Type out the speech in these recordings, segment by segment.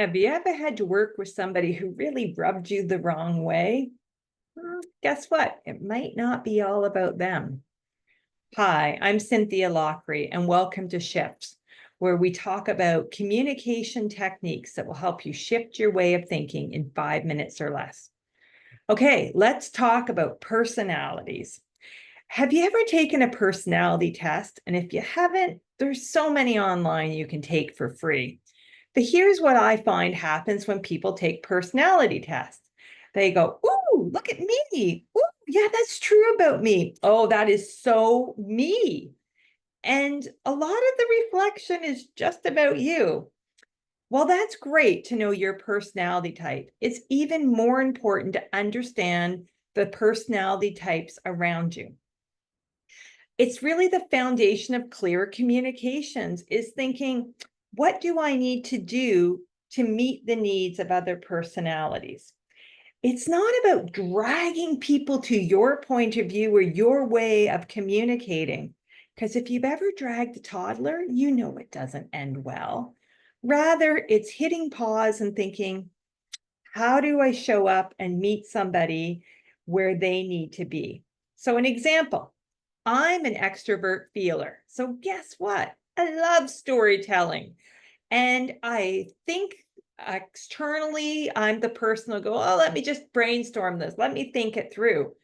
Have you ever had to work with somebody who really rubbed you the wrong way? Guess what? It might not be all about them. Hi, I'm Cynthia Lockery, and welcome to Shifts, where we talk about communication techniques that will help you shift your way of thinking in 5 minutes or less. Okay, let's talk about personalities. Have you ever taken a personality test? And if you haven't, there's so many online you can take for free. But here's what I find happens when people take personality tests. They go, "Ooh, look at me. Ooh, yeah, that's true about me. Oh, that is so me." And a lot of the reflection is just about you. Well, that's great to know your personality type. It's even more important to understand the personality types around you. It's really the foundation of clear communications is thinking, what do I need to do to meet the needs of other personalities? It's not about dragging people to your point of view or your way of communicating. Because if you've ever dragged a toddler, you know it doesn't end well. Rather, it's hitting pause and thinking, how do I show up and meet somebody where they need to be? So, an example, I'm an extrovert feeler. So, guess what? I love storytelling. And I think externally, I'm the person who'll go, oh, let me just brainstorm this. Let me think it through.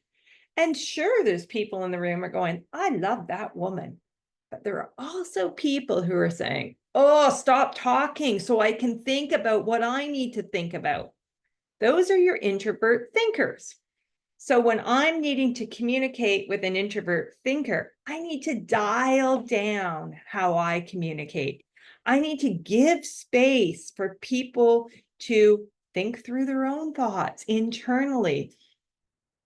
And sure, there's people in the room are going, I love that woman. But there are also people who are saying, oh, stop talking so I can think about what I need to think about. Those are your introvert thinkers. So when I'm needing to communicate with an introvert thinker, I need to dial down how I communicate. I need to give space for people to think through their own thoughts internally.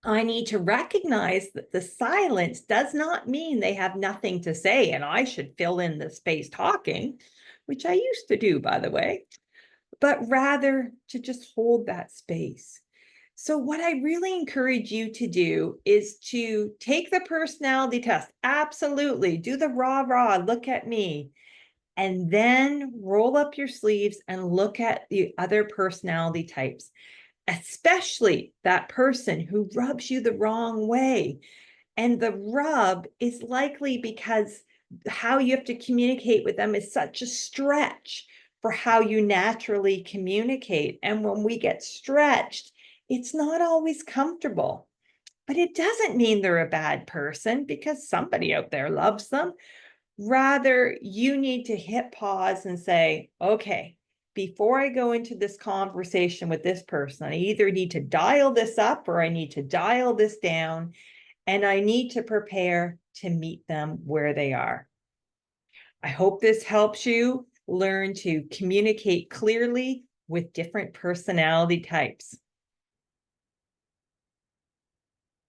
I need to recognize that the silence does not mean they have nothing to say and I should fill in the space talking, which I used to do, by the way, but rather to just hold that space. So, what I really encourage you to do is to take the personality test. Absolutely. Do the rah rah, look at me. And then roll up your sleeves and look at the other personality types, especially that person who rubs you the wrong way. And the rub is likely because how you have to communicate with them is such a stretch for how you naturally communicate. And when we get stretched, it's not always comfortable. But it doesn't mean they're a bad person because somebody out there loves them. Rather, you need to hit pause and say, okay, before I go into this conversation with this person, I either need to dial this up or I need to dial this down, and I need to prepare to meet them where they are. I hope this helps you learn to communicate clearly with different personality types.